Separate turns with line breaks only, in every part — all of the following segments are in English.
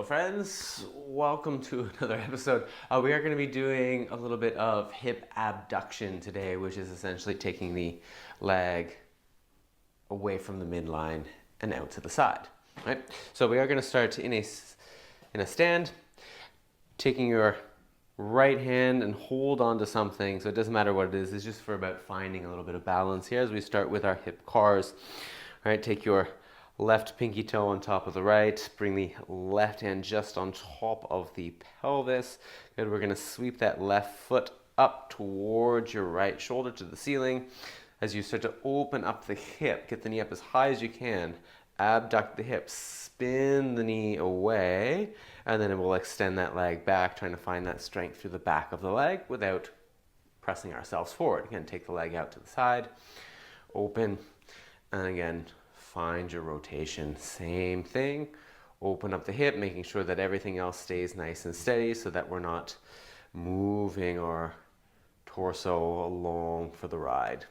friends, welcome to another episode. We are going to be doing a little bit of hip abduction today, which is essentially taking the leg away from the midline and out to the side. Right? So we are going to start in a stand, taking your right hand and hold on to something. So it doesn't matter what it is. It's just for about finding a little bit of balance here as we start with our hip cars. All right, take your left pinky toe on top of the right. Bring the left hand just on top of the pelvis. Good. We're going to sweep that left foot up towards your right shoulder to the ceiling. As you start to open up the hip, get the knee up as high as you can. Abduct the hip, spin the knee away, and then it will extend that leg back, trying to find that strength through the back of the leg without pressing ourselves forward. Again, take the leg out to the side, open, and again, find your rotation. Same thing. Open up the hip, making sure that everything else stays nice and steady so that we're not moving our torso along for the ride.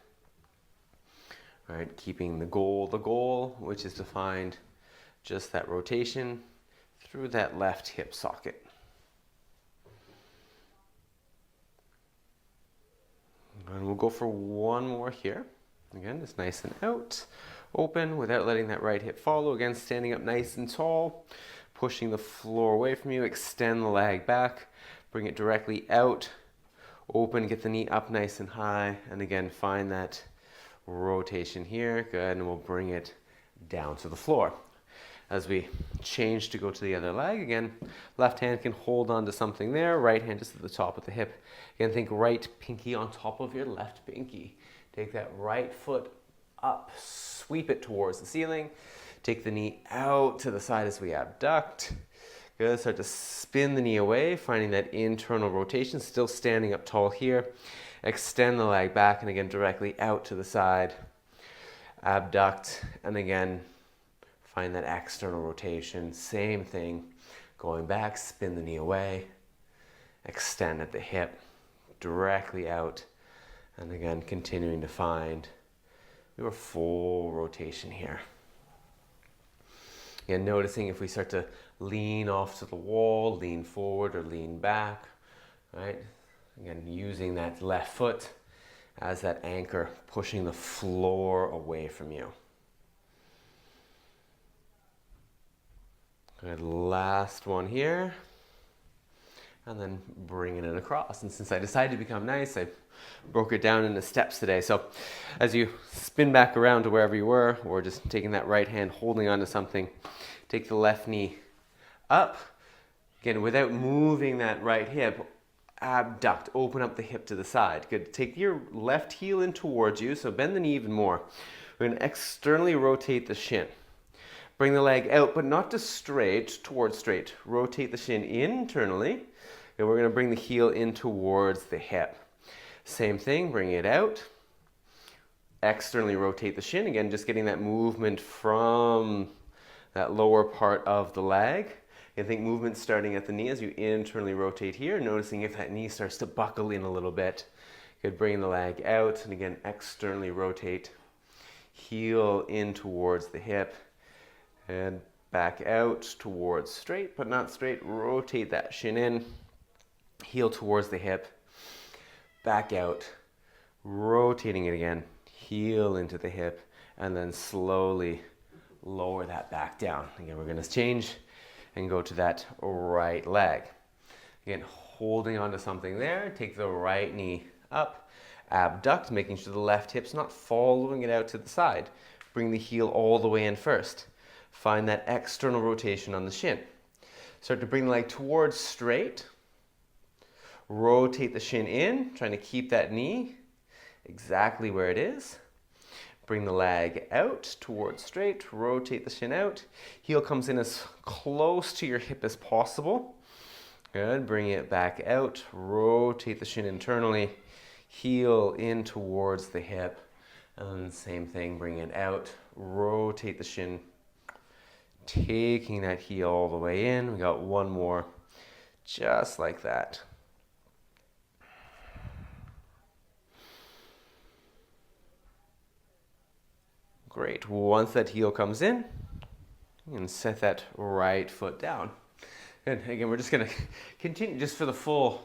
All right, keeping the goal, which is to find just that rotation through that left hip socket. And we'll go for one more here. Again, just nice and out. Open without letting that right hip follow. Again, standing up nice and tall, pushing the floor away from you. Extend the leg back, bring it directly out. Open, get the knee up nice and high, and again, find that rotation here. Good, and we'll bring it down to the floor. As we change to go to the other leg, again, left hand can hold on to something there, right hand just at the top of the hip. Again, think right pinky on top of your left pinky. Take that right foot up, sweep it towards the ceiling. Take the knee out to the side as we abduct. Good, start to spin the knee away, finding that internal rotation, still standing up tall here. Extend the leg back and again directly out to the side. Abduct and again find that external rotation. Same thing, going back, spin the knee away. Extend at the hip, directly out. And again, continuing to find your full rotation here. Again, noticing if we start to lean off to the wall, lean forward or lean back, right? Again, using that left foot as that anchor, pushing the floor away from you. Good, last one here. And then bringing it across. And since I decided to become nice, I broke it down into steps today. So as you spin back around to wherever you were, or just taking that right hand, holding onto something, take the left knee up. Again, without moving that right hip, abduct, open up the hip to the side. Good, take your left heel in towards you, so bend the knee even more. We're gonna externally rotate the shin. Bring the leg out, but not to straight, towards straight. Rotate the shin internally. And we're going to bring the heel in towards the hip. Same thing, bring it out. Externally rotate the shin. Again, just getting that movement from that lower part of the leg. And think movement starting at the knee as you internally rotate here. Noticing if that knee starts to buckle in a little bit. Good, bring the leg out. And again, externally rotate. Heel in towards the hip. And back out towards straight, but not straight. Rotate that shin in. Heel towards the hip. Back out. Rotating it again. Heel into the hip. And then slowly lower that back down. Again, we're going to change and go to that right leg. Again, holding onto something there. Take the right knee up. Abduct, making sure the left hip's not following it out to the side. Bring the heel all the way in first. Find that external rotation on the shin. Start to bring the leg towards straight. Rotate the shin in, trying to keep that knee exactly where it is. Bring the leg out towards straight. Rotate the shin out. Heel comes in as close to your hip as possible. Good. Bring it back out. Rotate the shin internally. Heel in towards the hip. And same thing, bring it out. Rotate the shin. Taking that heel all the way in. We got one more, just like that. Great. Once that heel comes in, you can set that right foot down. Good. Again, we're just going to continue just for the full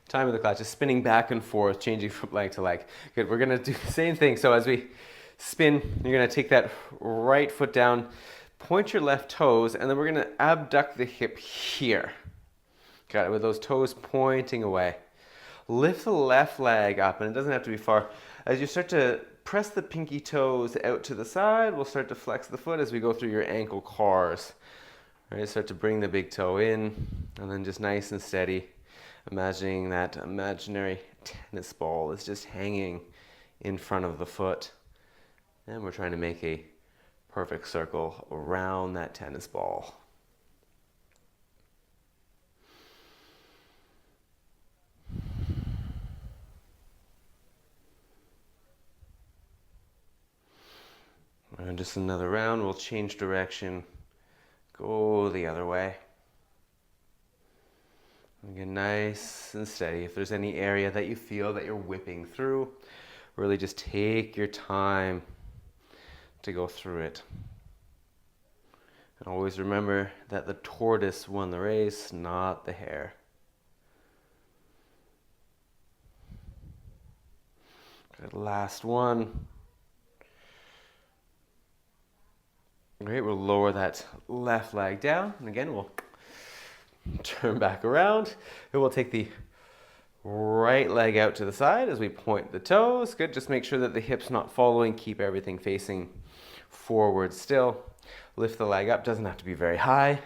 time of the class, just spinning back and forth, changing from leg to leg. Good. We're going to do the same thing. So as we spin, you're going to take that right foot down, point your left toes, and then we're going to abduct the hip here. Got it, with those toes pointing away. Lift the left leg up, and it doesn't have to be far. As you start to press the pinky toes out to the side, we'll start to flex the foot as we go through your ankle cars. All right, start to bring the big toe in, and then just nice and steady, imagining that imaginary tennis ball is just hanging in front of the foot. And we're trying to make a perfect circle around that tennis ball. And just another round, we'll change direction, go the other way. Again, nice and steady. If there's any area that you feel that you're whipping through, really just take your time to go through it. And always remember that the tortoise won the race, not the hare. Good, last one. Great, we'll lower that left leg down. And again, we'll turn back around. And we'll take the right leg out to the side as we point the toes. Good, just make sure that the hip's not following. Keep everything facing forward still. Lift the leg up, doesn't have to be very high.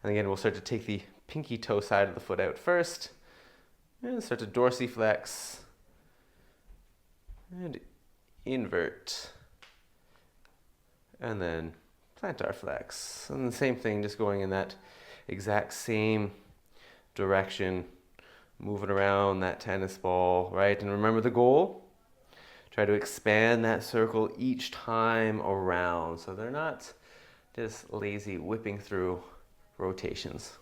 And again, we'll start to take the pinky toe side of the foot out first. And start to dorsiflex. And invert. And then plantar flex. And the same thing, just going in that exact same direction, moving around that tennis ball, right? And remember the goal? Try to expand that circle each time around, so they're not just lazy whipping through rotations.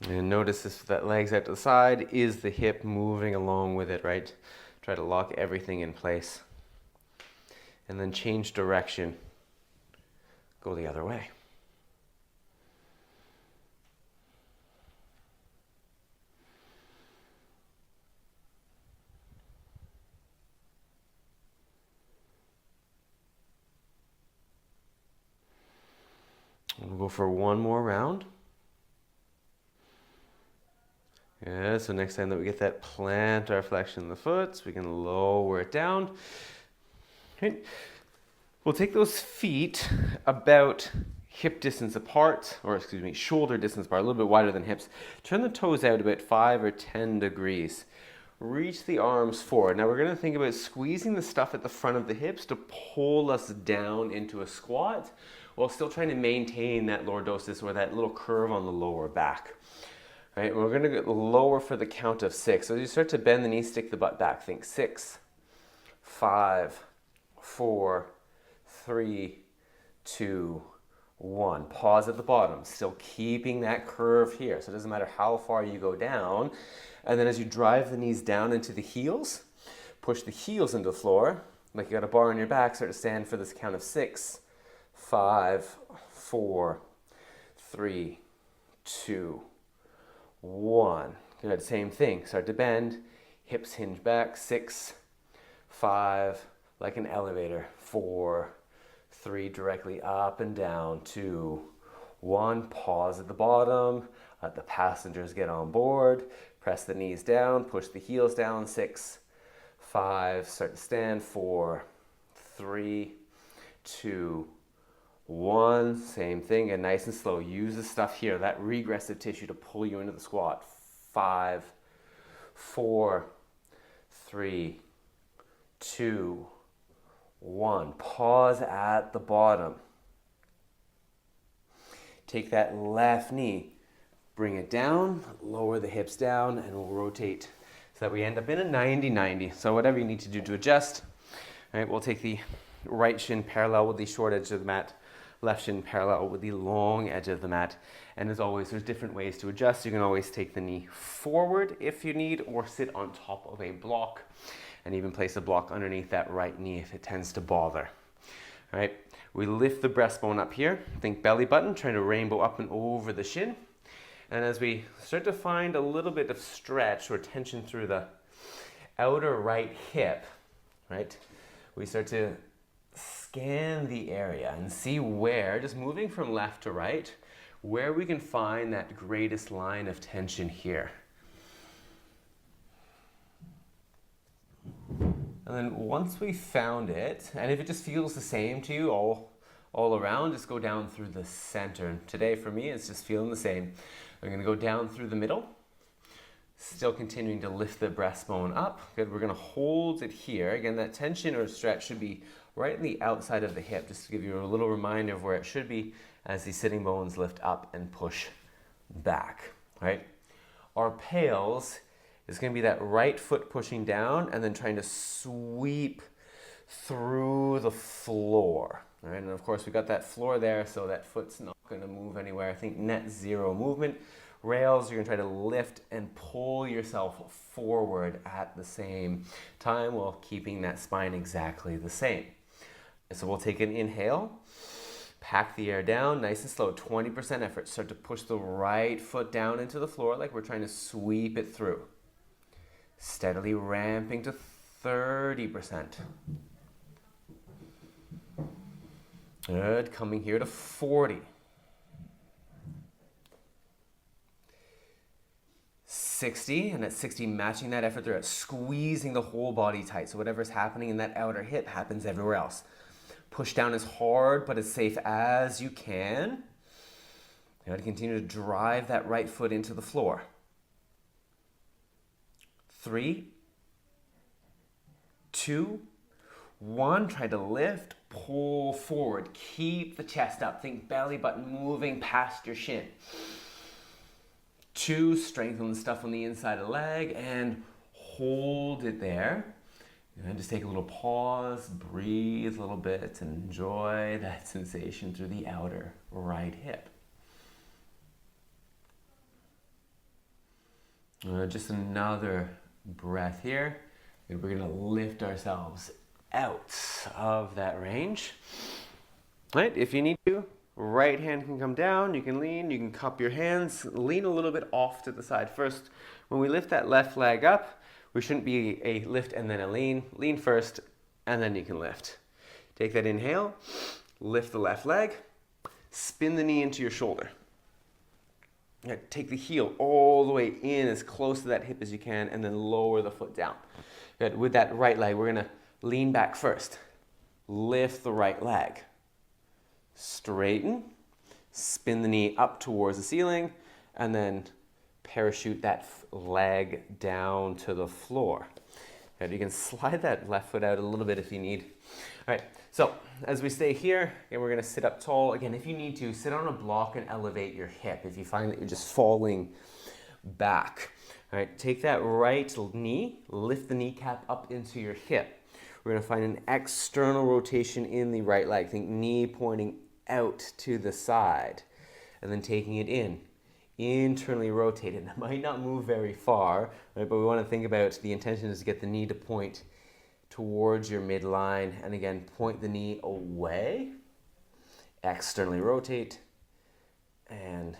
And notice this, that leg's out to the side is the hip moving along with it, right? Try to lock everything in place. And then change direction. Go the other way. We'll go for one more round. Yeah, so next time that we get that plantar flexion in the foot, we can lower it down. Okay. We'll take those feet about hip distance apart, or excuse me, shoulder distance apart, a little bit wider than hips. Turn the toes out about 5 or 10 degrees. Reach the arms forward. Now we're going to think about squeezing the stuff at the front of the hips to pull us down into a squat, while still trying to maintain that lordosis, or that little curve on the lower back. Right, we're going to get lower for the count of 6. So as you start to bend the knees, stick the butt back. Think 6, 5, 4, 3, 2, 1. Pause at the bottom, still keeping that curve here. So it doesn't matter how far you go down. And then as you drive the knees down into the heels, push the heels into the floor. Like you got a bar on your back, start to stand for this count of 6, 5, 4, 3, 2, 1. Good, same thing. Start to bend, hips hinge back. 6, 5, like an elevator. 4, 3, directly up and down. 2, 1. Pause at the bottom. Let the passengers get on board. Press the knees down, push the heels down. 6, 5, start to stand. 4, 3, 2, 1. Same thing, and nice and slow. Use the stuff here, that regressive tissue, to pull you into the squat. 5, 4, 3, 2, 1. Pause at the bottom. Take that left knee, bring it down, lower the hips down, and we'll rotate so that we end up in a 90-90. So whatever you need to do to adjust. All right, we'll take the right shin parallel with the short edge of the mat, left shin parallel with the long edge of the mat. And as always, there's different ways to adjust. You can always take the knee forward if you need, or sit on top of a block, and even place a block underneath that right knee if it tends to bother. All right, we lift the breastbone up here. Think belly button, trying to rainbow up and over the shin. And as we start to find a little bit of stretch or tension through the outer right hip, right, we start to scan the area and see where, just moving from left to right, where we can find that greatest line of tension here. And then once we found it, and if it just feels the same to you all around, just go down through the center. And today for me, it's just feeling the same. I'm going to go down through the middle, still continuing to lift the breastbone up. Good, we're going to hold it here. Again, that tension or stretch should be right in the outside of the hip, just to give you a little reminder of where it should be as the sitting bones lift up and push back, right? Our PAILs is going to be that right foot pushing down and then trying to sweep through the floor. All right, and of course we got that floor there, so that foot's not going to move anywhere. I think net zero movement. Rails, you're going to try to lift and pull yourself forward at the same time while keeping that spine exactly the same. So we'll take an inhale, pack the air down, nice and slow, 20% effort. Start to push the right foot down into the floor like we're trying to sweep it through. Steadily ramping to 30%. Good, coming here to 40. 60, and at 60, matching that effort there, squeezing the whole body tight. So whatever's happening in that outer hip happens everywhere else. Push down as hard but as safe as you can. Now to continue to drive that right foot into the floor. 3, 2, 1. Try to lift, pull forward. Keep the chest up. Think belly button moving past your shin. 2, strengthen the stuff on the inside of the leg and hold it there. And then just take a little pause, breathe a little bit, and enjoy that sensation through the outer right hip. Just another breath here. And we're going to lift ourselves out of that range. Right, if you need to, right hand can come down, you can lean, you can cup your hands, lean a little bit off to the side. First, when we lift that left leg up, we shouldn't be a lift and then a lean. Lean first, and then you can lift. Take that inhale, lift the left leg, spin the knee into your shoulder. Take the heel all the way in as close to that hip as you can, and then lower the foot down. Good. With that right leg, we're going to lean back first. Lift the right leg. Straighten, spin the knee up towards the ceiling, and then parachute that leg down to the floor. And you can slide that left foot out a little bit if you need. All right, so as we stay here, and we're going to sit up tall. Again, if you need to, sit on a block and elevate your hip if you find that you're just falling back. All right, take that right knee, lift the kneecap up into your hip. We're going to find an external rotation in the right leg. Think knee pointing out to the side, and then taking it in. Internally rotate it. It might not move very far, right? But we want to think about the intention is to get the knee to point towards your midline, and again, point the knee away. Externally rotate, and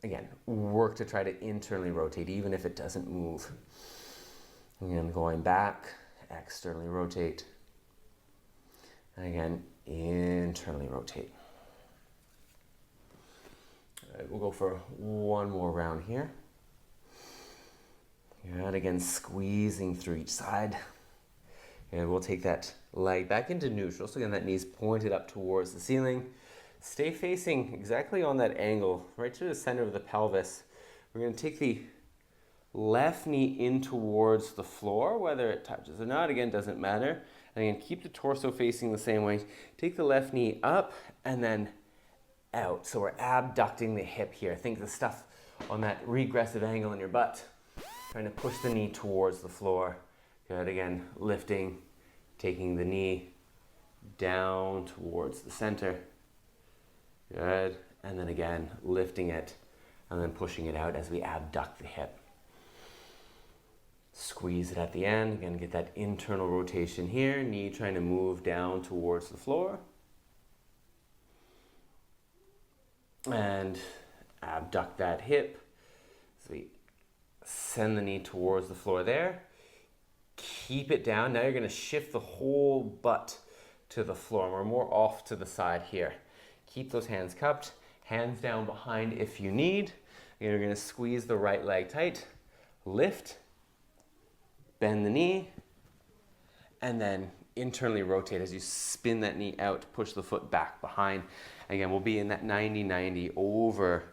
again, work to try to internally rotate, even if it doesn't move. Again, going back. Externally rotate, and again, internally rotate. All right, we'll go for one more round here. And again, squeezing through each side. And we'll take that leg back into neutral. So again, that knee's pointed up towards the ceiling. Stay facing exactly on that angle, right to the center of the pelvis. We're going to take the left knee in towards the floor, whether it touches or not, again, doesn't matter. And again, keep the torso facing the same way. Take the left knee up and then out. So we're abducting the hip here. Think the stuff on that regressive angle in your butt. Trying to push the knee towards the floor. Good, again, lifting, taking the knee down towards the center. Good, and then again, lifting it and then pushing it out as we abduct the hip. Squeeze it at the end. Again, get that internal rotation here. Knee trying to move down towards the floor. And abduct that hip. So we send the knee towards the floor there. Keep it down. Now you're going to shift the whole butt to the floor. We're more off to the side here. Keep those hands cupped. Hands down behind if you need. You're going to squeeze the right leg tight. Lift. Bend the knee. And then internally rotate as you spin that knee out. Push the foot back behind. Again, we'll be in that 90-90 over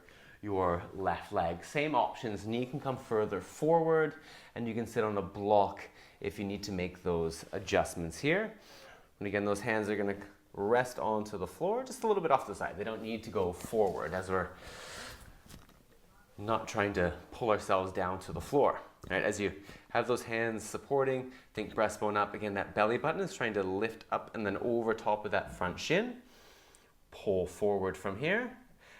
your left leg. Same options. Knee can come further forward, and you can sit on a block if you need to make those adjustments here. And again, those hands are going to rest onto the floor just a little bit off the side. They don't need to go forward, as we're not trying to pull ourselves down to the floor. Right? As you have those hands supporting, think breastbone up. Again, that belly button is trying to lift up and then over top of that front shin. Pull forward from here.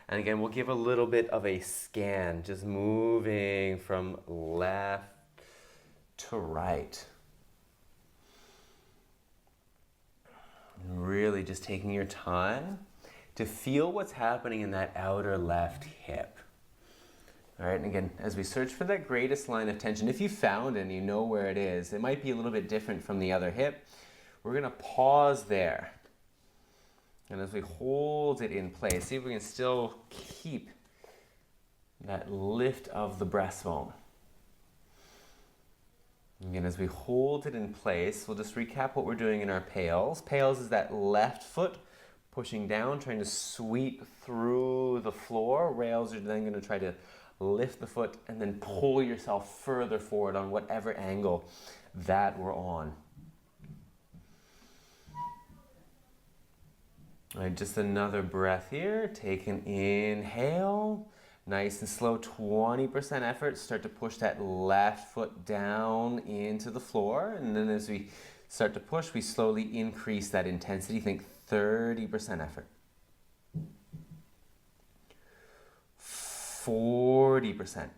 And again, we'll give a little bit of a scan, just moving from left to right. And really just taking your time to feel what's happening in that outer left hip. All right, and again, as we search for that greatest line of tension, if you found and you know where it is, it might be a little bit different from the other hip. We're gonna pause there. And as we hold it in place, see if we can still keep that lift of the breastbone. Again, as we hold it in place, we'll just recap what we're doing in our PAILs. PAILs is that left foot pushing down, trying to sweep through the floor. Rails are then going to try to lift the foot and then pull yourself further forward on whatever angle that we're on. All right, just another breath here. Take an inhale. Nice and slow, 20% effort. Start to push that left foot down into the floor. And then as we start to push, we slowly increase that intensity. Think 30% effort. 40%.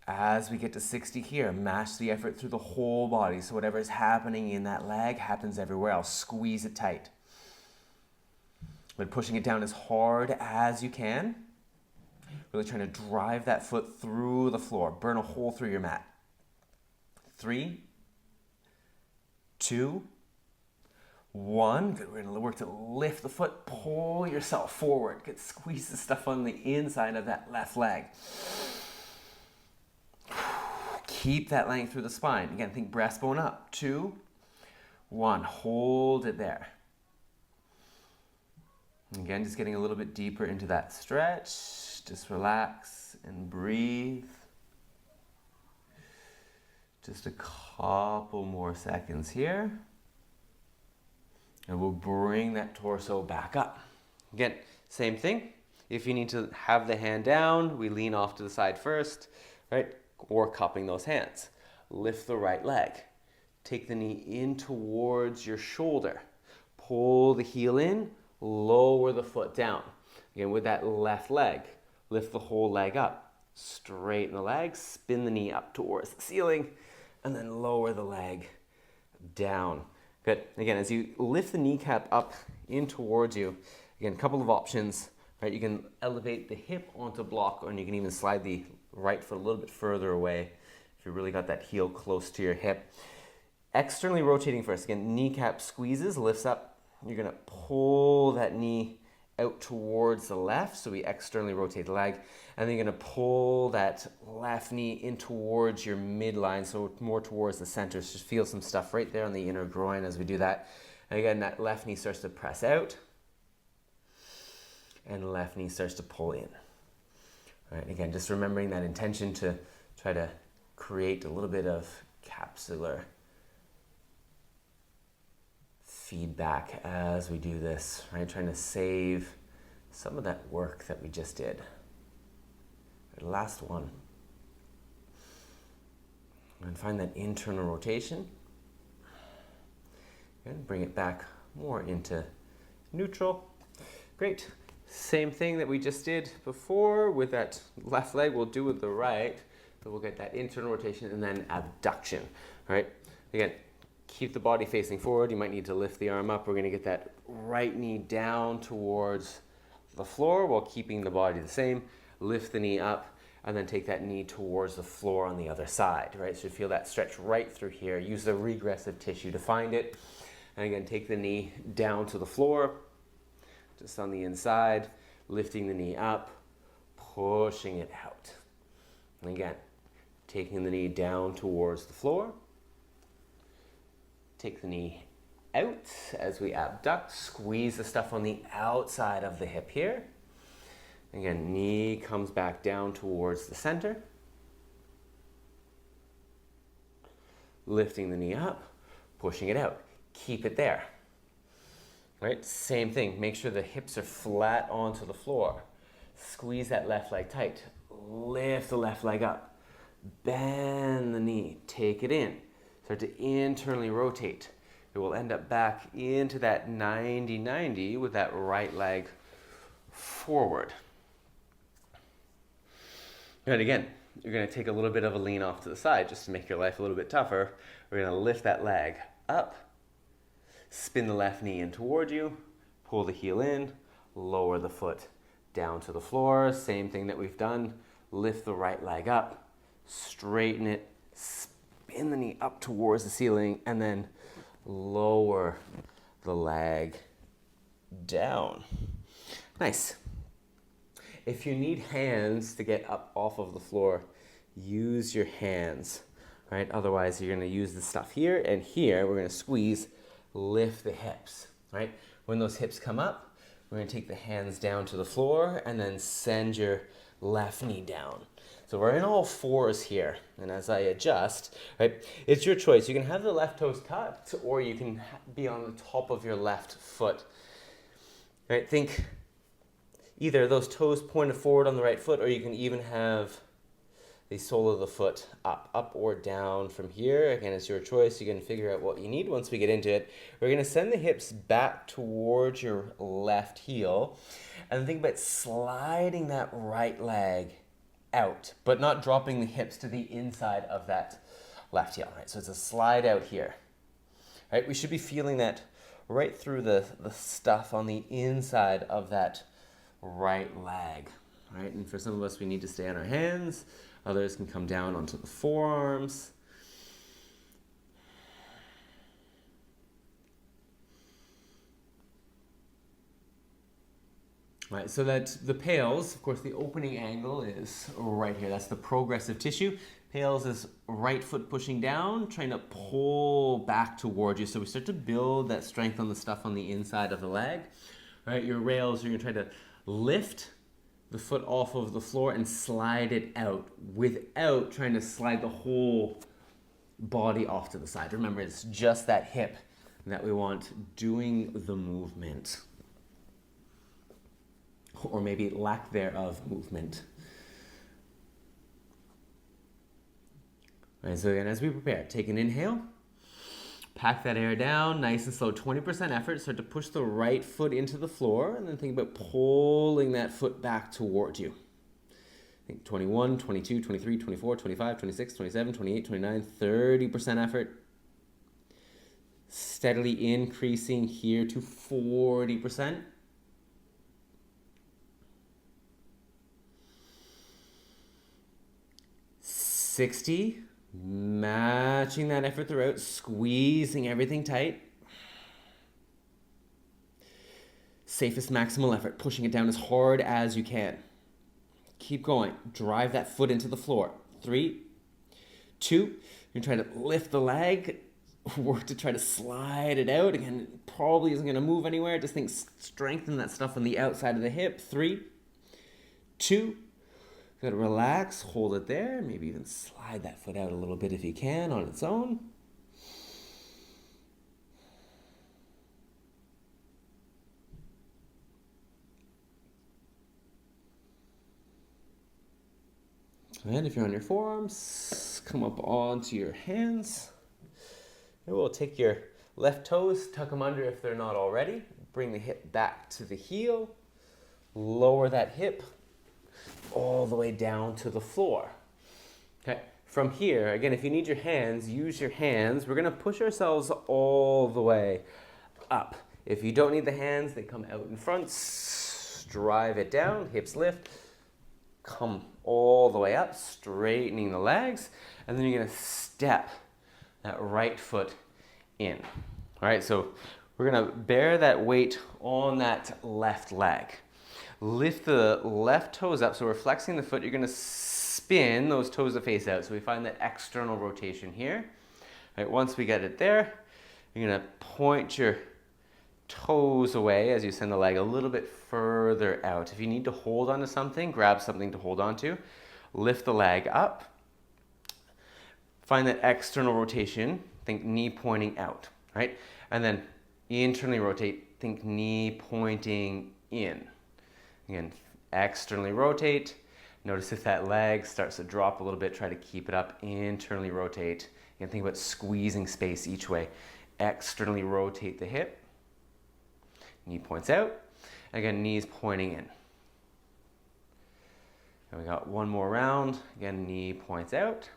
As we get to 60 here, match the effort through the whole body. So whatever is happening in that leg happens everywhere else. Squeeze it tight. But pushing it down as hard as you can. Really trying to drive that foot through the floor. Burn a hole through your mat. 3, 2, 1. Good. We're going to work to lift the foot. Pull yourself forward. Good. Squeeze the stuff on the inside of that left leg. Keep that length through the spine. Again, think breastbone up. 2, 1. Hold it there. Again, just getting a little bit deeper into that stretch. Just relax and breathe. Just a couple more seconds here. And we'll bring that torso back up. Again, same thing. If you need to have the hand down, we lean off to the side first, right? Or cupping those hands. Lift the right leg. Take the knee in towards your shoulder. Pull the heel in. Lower the foot down. Again, with that left leg, lift the whole leg up. Straighten the leg, spin the knee up towards the ceiling, and then lower the leg down. Good. Again, as you lift the kneecap up in towards you, again, a couple of options, right? You can elevate the hip onto block, and you can even slide the right foot a little bit further away if you really got that heel close to your hip. Externally rotating first. Again, kneecap squeezes, lifts up. You're going to pull that knee out towards the left, so we externally rotate the leg, and then you're going to pull that left knee in towards your midline, so more towards the center. So just feel some stuff right there on the inner groin as we do that. And again, that left knee starts to press out, and the left knee starts to pull in. All right, again, just remembering that intention to try to create a little bit of capsular feedback as we do this, right? Trying to save some of that work that we just did. The last one. And find that internal rotation. And bring it back more into neutral. Great. Same thing that we just did before with that left leg, we'll do with the right. So we'll get that internal rotation and then abduction, right? Again, Keep the body facing forward. You might need to lift the arm up. We're going to get that right knee down towards the floor while keeping the body the same. Lift the knee up and then take that knee towards the floor on the other side, right? So you feel that stretch right through here. Use the regressive tissue to find it. And again, take the knee down to the floor, just on the inside, lifting the knee up, pushing it out. And again, taking the knee down towards the floor. Take the knee out as we abduct. Squeeze the stuff on the outside of the hip here. Again, knee comes back down towards the center. Lifting the knee up, pushing it out. Keep it there. Right? Same thing. Make sure the hips are flat onto the floor. Squeeze that left leg tight. Lift the left leg up. Bend the knee. Take it in. Start to internally rotate. It will end up back into that 90-90 with that right leg forward. And again, you're going to take a little bit of a lean off to the side just to make your life a little bit tougher. We're going to lift that leg up, spin the left knee in toward you, pull the heel in, lower the foot down to the floor. Same thing that we've done. Lift the right leg up, straighten it, spin the knee up towards the ceiling, and then lower the leg down. Nice. If you need hands to get up off of the floor, use your hands, right? Otherwise, you're going to use the stuff here and here. We're going to squeeze, lift the hips, right? When those hips come up, we're going to take the hands down to the floor and then send your left knee down. So we're in all fours here. And as I adjust, right, it's your choice. You can have the left toes tucked or you can be on the top of your left foot. Right? Think either those toes pointed forward on the right foot, or you can even have the sole of the foot up or down from here. Again, it's your choice. You can figure out what you need once we get into it. We're going to send the hips back towards your left heel and think about sliding that right leg out, but not dropping the hips to the inside of that left heel, right? So it's a slide out here, right? We should be feeling that right through the stuff on the inside of that right leg, right? And for some of us, we need to stay on our hands. Others can come down onto the forearms. Right, so that the PAILs, of course, the opening angle is right here. That's the progressive tissue. PAILs is right foot pushing down, trying to pull back towards you. So we start to build that strength on the stuff on the inside of the leg. Right, your rails, you're going to try to lift the foot off of the floor and slide it out without trying to slide the whole body off to the side. Remember, it's just that hip that we want doing the movement, or maybe lack thereof movement. All right, so again, as we prepare, take an inhale, pack that air down, nice and slow, 20% effort, start to push the right foot into the floor, and then think about pulling that foot back towards you. Think 21, 22, 23, 24, 25, 26, 27, 28, 29, 30% effort. Steadily increasing here to 40%. $60, matching that effort throughout, squeezing everything tight. Safest maximal effort, pushing it down as hard as you can. Keep going. Drive that foot into the floor. 3, 2, you're trying to lift the leg, work to try to slide it out. Again, it probably isn't going to move anywhere. Just think strengthen that stuff on the outside of the hip. 3, 2, good, relax, hold it there, maybe even slide that foot out a little bit if you can on its own. And if you're on your forearms, come up onto your hands. And we'll take your left toes, tuck them under if they're not already. Bring the hip back to the heel, lower that hip all the way down to the floor. Okay, From here, again, if you need your hands, use your hands. We're gonna push ourselves all the way up. If you don't need the hands, they come out in front. Drive it down, hips lift. Come all the way up, straightening the legs. And then you're gonna step that right foot in. All right, so we're gonna bear that weight on that left leg. Lift the left toes up, so we're flexing the foot. You're gonna spin those toes to face out. So we find that external rotation here. All right, once we get it there, you're gonna point your toes away as you send the leg a little bit further out. If you need to hold onto something, grab something to hold onto. Lift the leg up. Find that external rotation. Think knee pointing out, right? And then internally rotate. Think knee pointing in. Again, externally rotate. Notice if that leg starts to drop a little bit, try to keep it up. Internally rotate. Again, think about squeezing space each way. Externally rotate the hip. Knee points out. Again, knees pointing in. And we got one more round. Again, knee points out.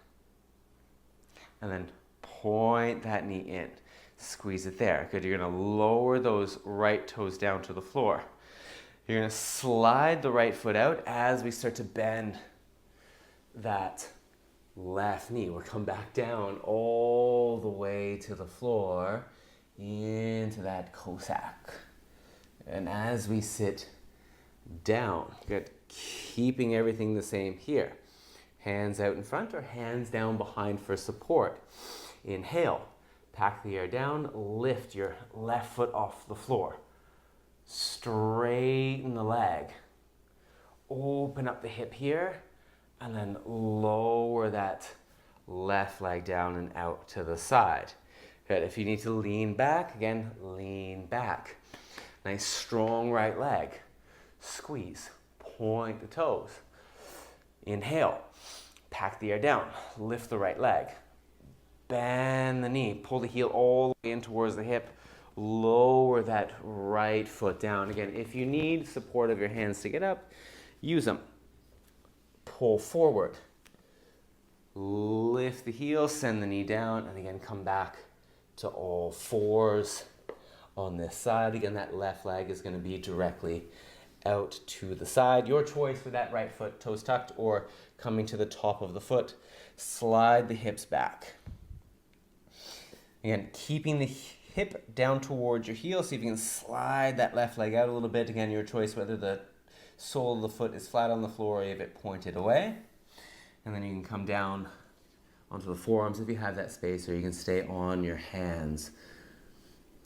And then point that knee in. Squeeze it there. Good, you're gonna lower those right toes down to the floor. You're gonna slide the right foot out as we start to bend that left knee. We'll come back down all the way to the floor into that Cossack. And as we sit down, good, keeping everything the same here. Hands out in front or hands down behind for support. Inhale, pack the air down, lift your left foot off the floor. Straighten the leg. Open up the hip here, and then lower that left leg down and out to the side. Good, if you need to lean back, again, lean back. Nice strong right leg. Squeeze, point the toes. Inhale, pack the air down, lift the right leg. Bend the knee, pull the heel all the way in towards the hip. Lower that right foot down. Again, if you need support of your hands to get up, use them. Pull forward. Lift the heel, send the knee down, and again, come back to all fours on this side. Again, that left leg is going to be directly out to the side. Your choice with that right foot, toes tucked or coming to the top of the foot. Slide the hips back. Again, keeping the hip down towards your heel. See if you can slide that left leg out a little bit. Again, your choice whether the sole of the foot is flat on the floor or if it pointed away. And then you can come down onto the forearms if you have that space, or you can stay on your hands.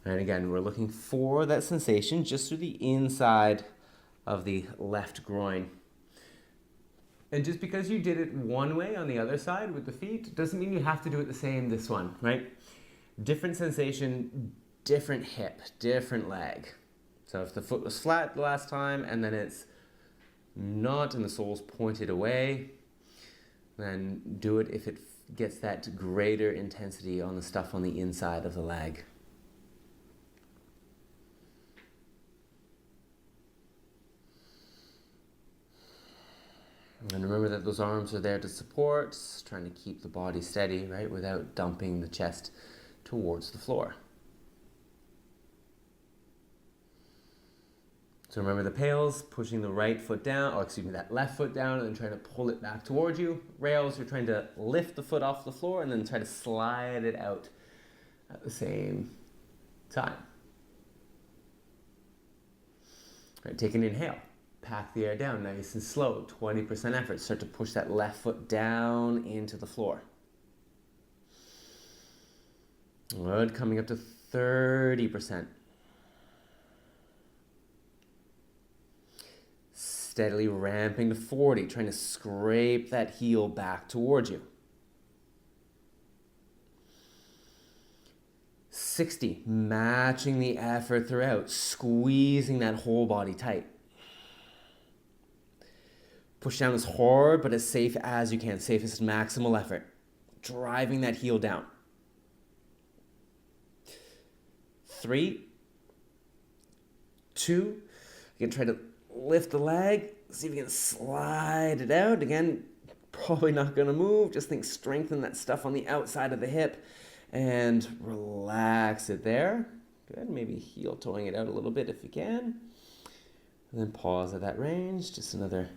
And again, we're looking for that sensation just through the inside of the left groin. And just because you did it one way on the other side with the feet doesn't mean you have to do it the same this one, right? Different sensation, different hip, different leg. So if the foot was flat the last time and then it's not and the sole's pointed away, then do it if it gets that greater intensity on the stuff on the inside of the leg. And remember that those arms are there to support, trying to keep the body steady, right, without dumping the chest towards the floor. So remember the PAILs, pushing the right foot down, or excuse me, that left foot down, and then trying to pull it back towards you. Rails, you're trying to lift the foot off the floor and then try to slide it out at the same time. All right, take an inhale. Pack the air down nice and slow, 20% effort. Start to push that left foot down into the floor. Good, coming up to 30%. Steadily ramping to 40, trying to scrape that heel back towards you. 60, matching the effort throughout, squeezing that whole body tight. Push down as hard but as safe as you can, safest maximal effort. Driving that heel down. 3, 2, you can try to lift the leg, see if you can slide it out. Again, probably not going to move. Just think strengthen that stuff on the outside of the hip and relax it there. Good. Maybe heel toeing it out a little bit if you can. And then pause at that range. Just another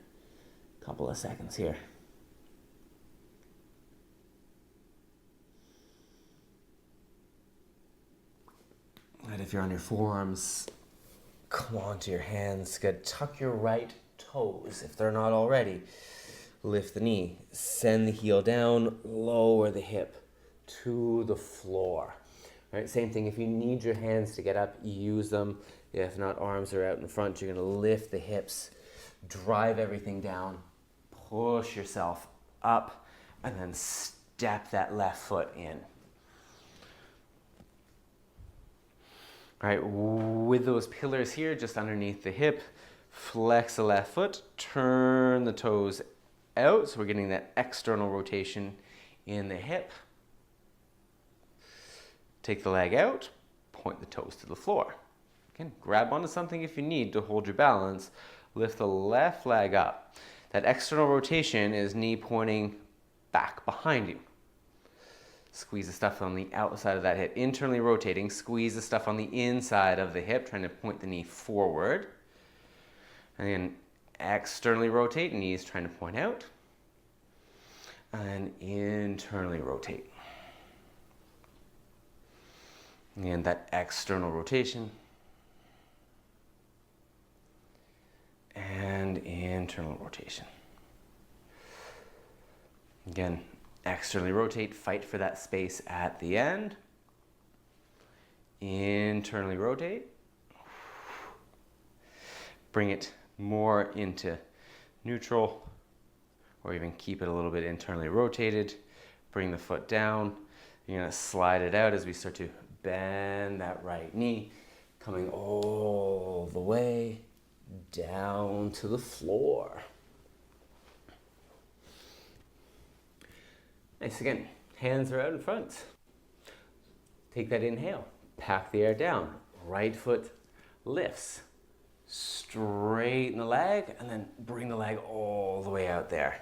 couple of seconds here. And if you're on your forearms, come onto your hands. Good. Tuck your right toes if they're not already. Lift the knee. Send the heel down. Lower the hip to the floor. All right. Same thing. If you need your hands to get up, use them. If not, arms are out in front. You're going to lift the hips. Drive everything down. Push yourself up. And then step that left foot in. All right, with those pillars here just underneath the hip, flex the left foot, turn the toes out. So we're getting that external rotation in the hip. Take the leg out, point the toes to the floor. Again, grab onto something if you need to hold your balance. Lift the left leg up. That external rotation is knee pointing back behind you. Squeeze the stuff on the outside of that hip, internally rotating. Squeeze the stuff on the inside of the hip, trying to point the knee forward. And then externally rotate, knees trying to point out. And internally rotate. And that external rotation. And internal rotation. Again, externally rotate, fight for that space at the end. Internally rotate. Bring it more into neutral, or even keep it a little bit internally rotated. Bring the foot down. You're going to slide it out as we start to bend that right knee, coming all the way down to the floor. Nice. Again, hands are out in front. Take that inhale. Pack the air down. Right foot lifts. Straighten the leg and then bring the leg all the way out there.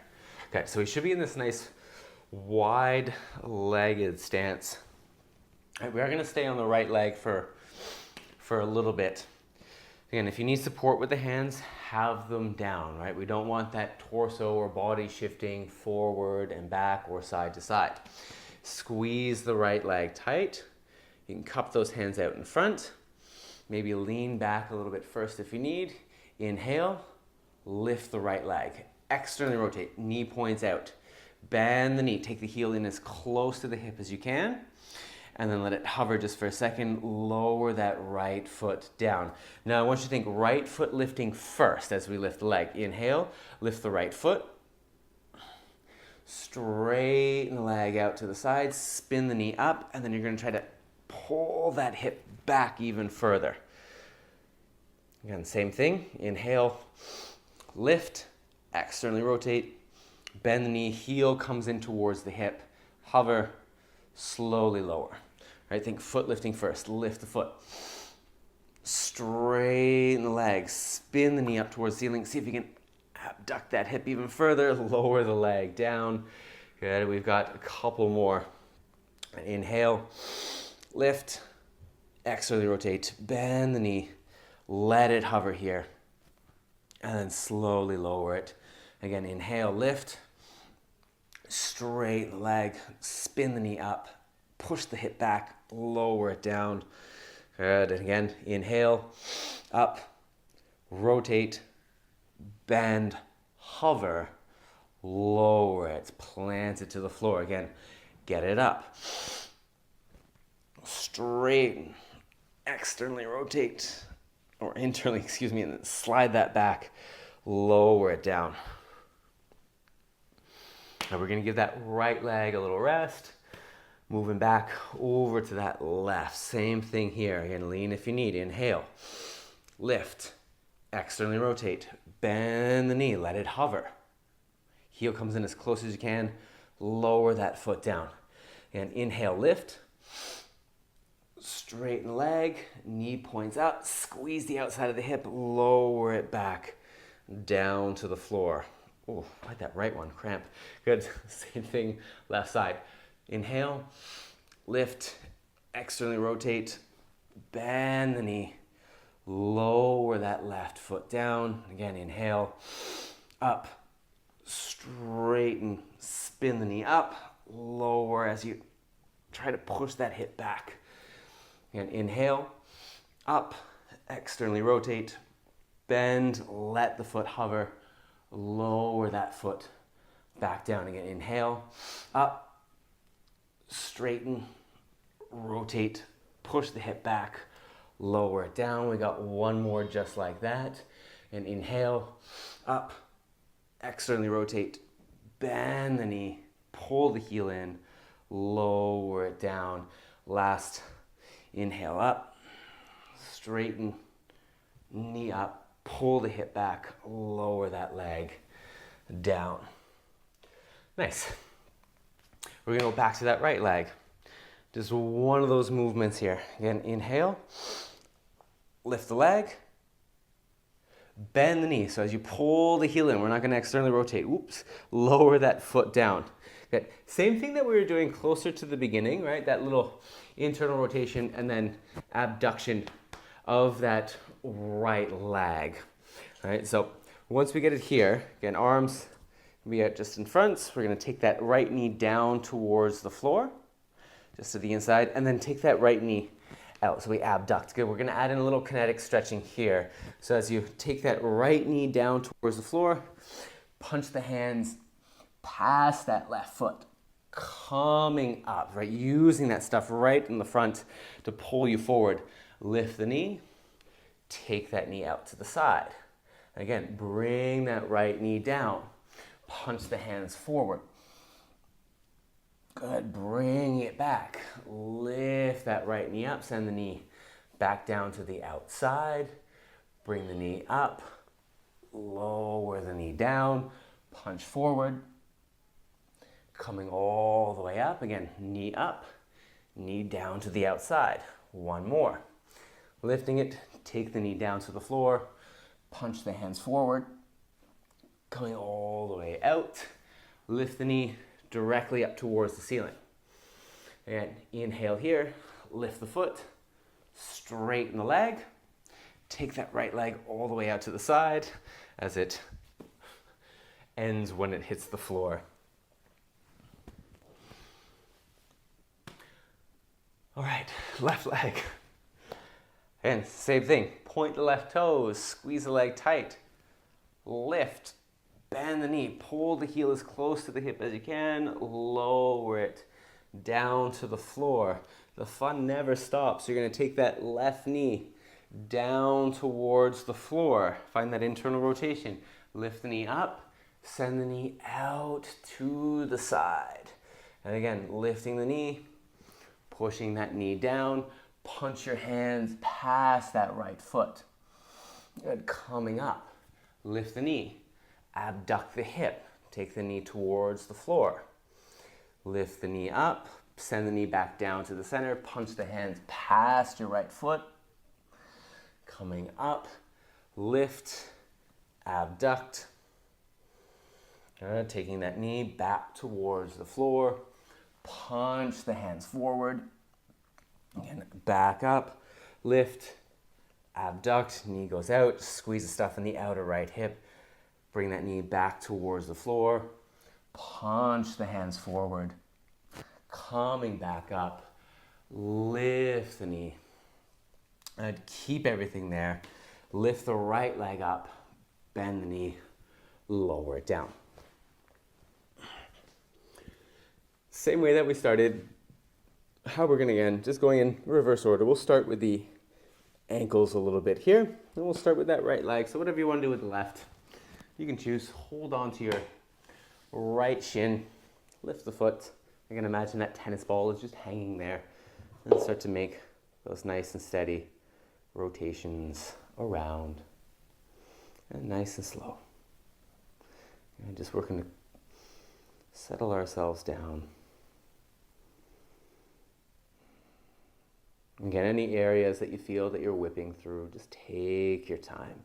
Okay, so we should be in this nice wide-legged stance. All right, we are going to stay on the right leg for a little bit. Again, if you need support with the hands, have them down, right? We don't want that torso or body shifting forward and back or side to side. Squeeze the right leg tight. You can cup those hands out in front. Maybe lean back a little bit first if you need. Inhale, lift the right leg. Externally rotate, knee points out. Bend the knee, take the heel in as close to the hip as you can. And then let it hover just for a second. Lower that right foot down. Now I want you to think right foot lifting first as we lift the leg. Inhale, lift the right foot. Straighten the leg out to the side. Spin the knee up. And then you're going to try to pull that hip back even further. Again, same thing. Inhale, lift, externally rotate. Bend the knee, heel comes in towards the hip. Hover, slowly lower. Right, think foot lifting first. Lift the foot. Straighten the leg. Spin the knee up towards the ceiling. See if you can abduct that hip even further. Lower the leg down. Good. We've got a couple more. Inhale. Lift. Externally rotate. Bend the knee. Let it hover here. And then slowly lower it. Again, inhale. Lift. Straighten the leg. Spin the knee up. Push the hip back, lower it down. Good. And again, inhale, up, rotate, bend, hover, lower it, plant it to the floor. Again, get it up. Straighten, externally rotate, or internally, excuse me, and then slide that back, lower it down. Now we're going to give that right leg a little rest. Moving back over to that left. Same thing here. Again, lean if you need. Inhale. Lift. Externally rotate. Bend the knee. Let it hover. Heel comes in as close as you can. Lower that foot down. And inhale, lift. Straighten the leg. Knee points up. Squeeze the outside of the hip. Lower it back down to the floor. Oh, like that right one, cramp. Good, same thing, left side. Inhale, lift, externally rotate, bend the knee, lower that left foot down. Again, inhale, up, straighten, spin the knee up, lower as you try to push that hip back. Again, inhale, up, externally rotate, bend, let the foot hover, lower that foot back down. Again, inhale, up, straighten, rotate, push the hip back, lower it down. We got one more just like that. And inhale, up, externally rotate, bend the knee, pull the heel in, lower it down. Last, inhale up, straighten, knee up, pull the hip back, lower that leg down. Nice. We're gonna go back to that right leg. Just one of those movements here. Again, inhale, lift the leg, bend the knee. So as you pull the heel in, we're not gonna externally rotate. Oops, lower that foot down. Good. Same thing that we were doing closer to the beginning, right? That little internal rotation and then abduction of that right leg. All right, so once we get it here, again, arms be out just in front. We're gonna take that right knee down towards the floor, just to the inside, and then take that right knee out. So we abduct. Good. We're gonna add in a little kinetic stretching here. So as you take that right knee down towards the floor, punch the hands past that left foot, coming up, right? Using that stuff right in the front to pull you forward. Lift the knee, take that knee out to the side. Again, bring that right knee down. Punch the hands forward. Good, bring it back. Lift that right knee up, send the knee back down to the outside. Bring the knee up, lower the knee down, punch forward. Coming all the way up, again, knee up, knee down to the outside. One more. Lifting it, take the knee down to the floor, punch the hands forward. Coming all the way out, lift the knee directly up towards the ceiling. Again, inhale here, lift the foot, straighten the leg, take that right leg all the way out to the side as it ends when it hits the floor. All right, left leg. And same thing, point the left toes, squeeze the leg tight, lift, bend the knee, pull the heel as close to the hip as you can, lower it down to the floor. The fun never stops. You're gonna take that left knee down towards the floor. Find that internal rotation. Lift the knee up, send the knee out to the side. And again, lifting the knee, pushing that knee down, punch your hands past that right foot. Good, coming up, lift the knee. Abduct the hip, take the knee towards the floor. Lift the knee up, send the knee back down to the center, punch the hands past your right foot. Coming up, lift, abduct. Taking that knee back towards the floor, punch the hands forward. Again, back up, lift, abduct, knee goes out, squeeze the stuff in the outer right hip. Bring that knee back towards the floor. Punch the hands forward. Coming back up. Lift the knee. And keep everything there. Lift the right leg up. Bend the knee. Lower it down. Same way that we started. How we're going to again, just going in reverse order. We'll start with the ankles a little bit here. And we'll start with that right leg. So whatever you want to do with the left. You can choose, hold on to your right shin, lift the foot. You can imagine that tennis ball is just hanging there. And start to make those nice and steady rotations around. And nice and slow. And just working to settle ourselves down. Again, any areas that you feel that you're whipping through, just take your time.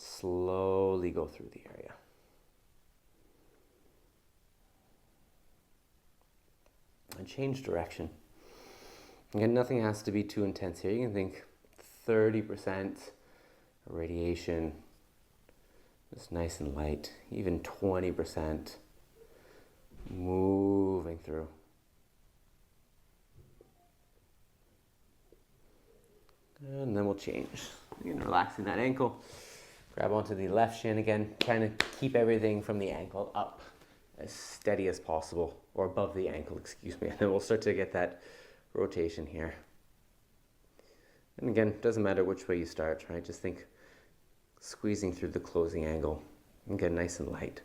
Slowly go through the area. And change direction. Again, nothing has to be too intense here. You can think 30% radiation, just nice and light, even 20% moving through. And then we'll change. Again, relaxing that ankle. Grab onto the left shin again, trying to keep everything from the ankle up as steady as possible, or above the ankle, excuse me. And then we'll start to get that rotation here. And again, it doesn't matter which way you start, right? Just think squeezing through the closing angle and get nice and light.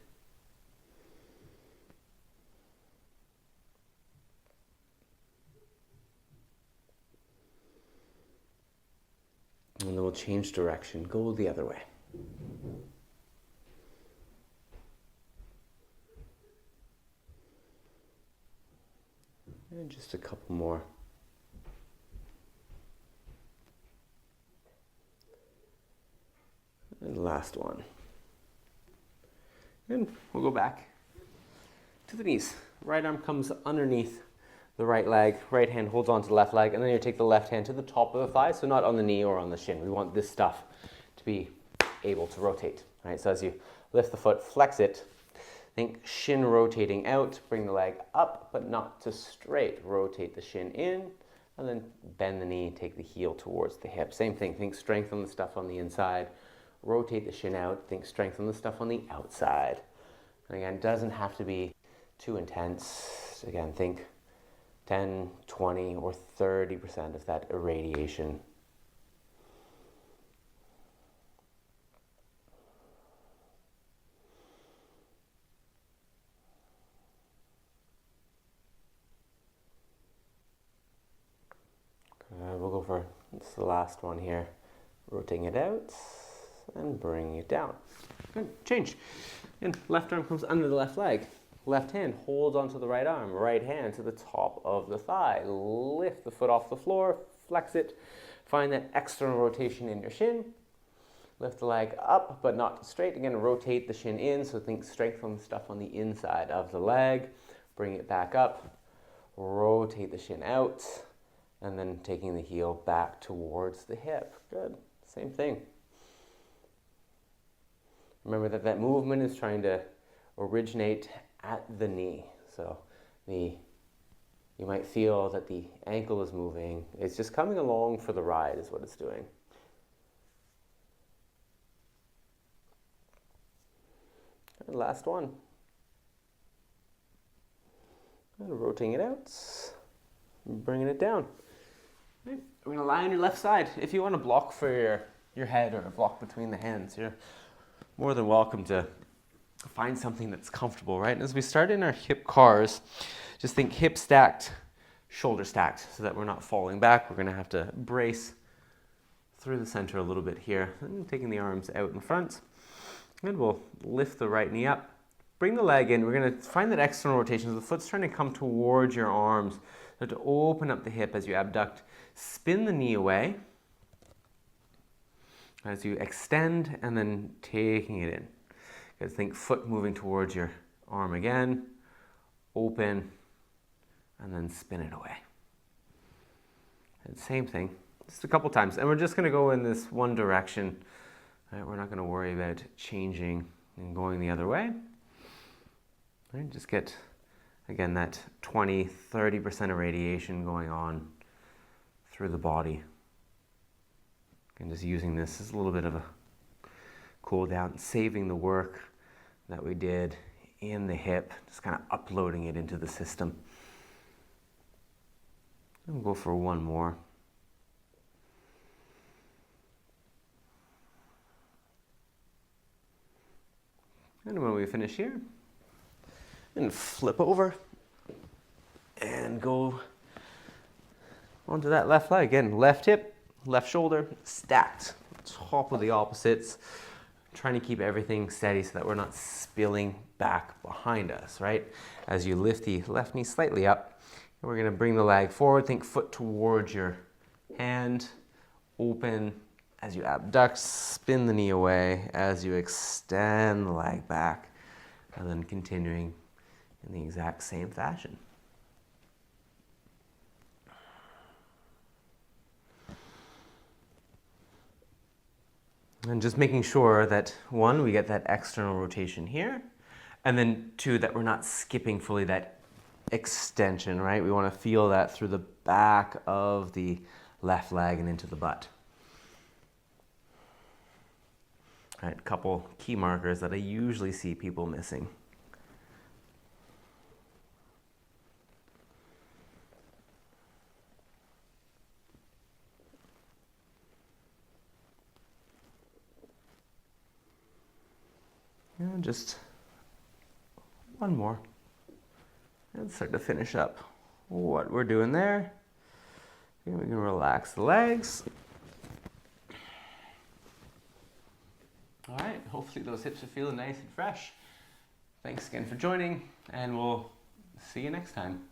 And then we'll change direction, go the other way. And just a couple more. And last one. And we'll go back to the knees. Right arm comes underneath the right leg, right hand holds onto the left leg, and then you take the left hand to the top of the thigh, so not on the knee or on the shin. We want this stuff to be able to rotate, right? So as you lift the foot, flex it, think shin rotating out, bring the leg up, but not to straight. Rotate the shin in, and then bend the knee, take the heel towards the hip. Same thing, think strength on the stuff on the inside, rotate the shin out, think strength on the stuff on the outside. And again, it doesn't have to be too intense. Again, think 10, 20, or 30% of that irradiation. We'll go for, it's the last one here. Rotating it out and bring it down. Good, change. And left arm comes under the left leg. Left hand holds onto the right arm. Right hand to the top of the thigh. Lift the foot off the floor, flex it. Find that external rotation in your shin. Lift the leg up, but not straight. Again, rotate the shin in, so think strength on the stuff on the inside of the leg. Bring it back up. Rotate the shin out. And then taking the heel back towards the hip. Good. Same thing. Remember that that movement is trying to originate at the knee. So you might feel that the ankle is moving. It's just coming along for the ride is what it's doing. And last one. And rotating it out, bringing it down. Okay. We're going to lie on your left side. If you want to block for your head or a block between the hands, you're more than welcome to find something that's comfortable, right? And as we start in our hip cars, just think hip stacked, shoulder stacked, so that we're not falling back. We're going to have to brace through the center a little bit here. And taking the arms out in front. And we'll lift the right knee up. Bring the leg in. We're going to find that external rotation. So the foot's trying to come towards your arms. So to open up the hip as you abduct. Spin the knee away. As you extend and then taking it in. Because think foot moving towards your arm again. Open. And then spin it away. And same thing. Just a couple times. And we're just going to go in this one direction. Right? We're not going to worry about changing and going the other way. Right? Just get, again, that 20, 30% of radiation going on through the body. And just using this as a little bit of a cool down, saving the work that we did in the hip, just kind of uploading it into the system. And we'll go for one more. And when we finish here, and flip over and go onto that left leg. Again, left hip, left shoulder, stacked, top of the opposites, trying to keep everything steady so that we're not spilling back behind us, right? As you lift the left knee slightly up, we're going to bring the leg forward, think foot towards your hand, open As you abduct, spin the knee away as you extend the leg back, and then continuing in the exact same fashion. And just making sure that, one, we get that external rotation here, and then two, that we're not skipping fully that extension, right? We want to feel that through the back of the left leg and into the butt. All right, a couple key markers that I usually see people missing. And just one more. And start to finish up what we're doing there. And we can relax the legs. All right, hopefully those hips are feeling nice and fresh. Thanks again for joining, and we'll see you next time.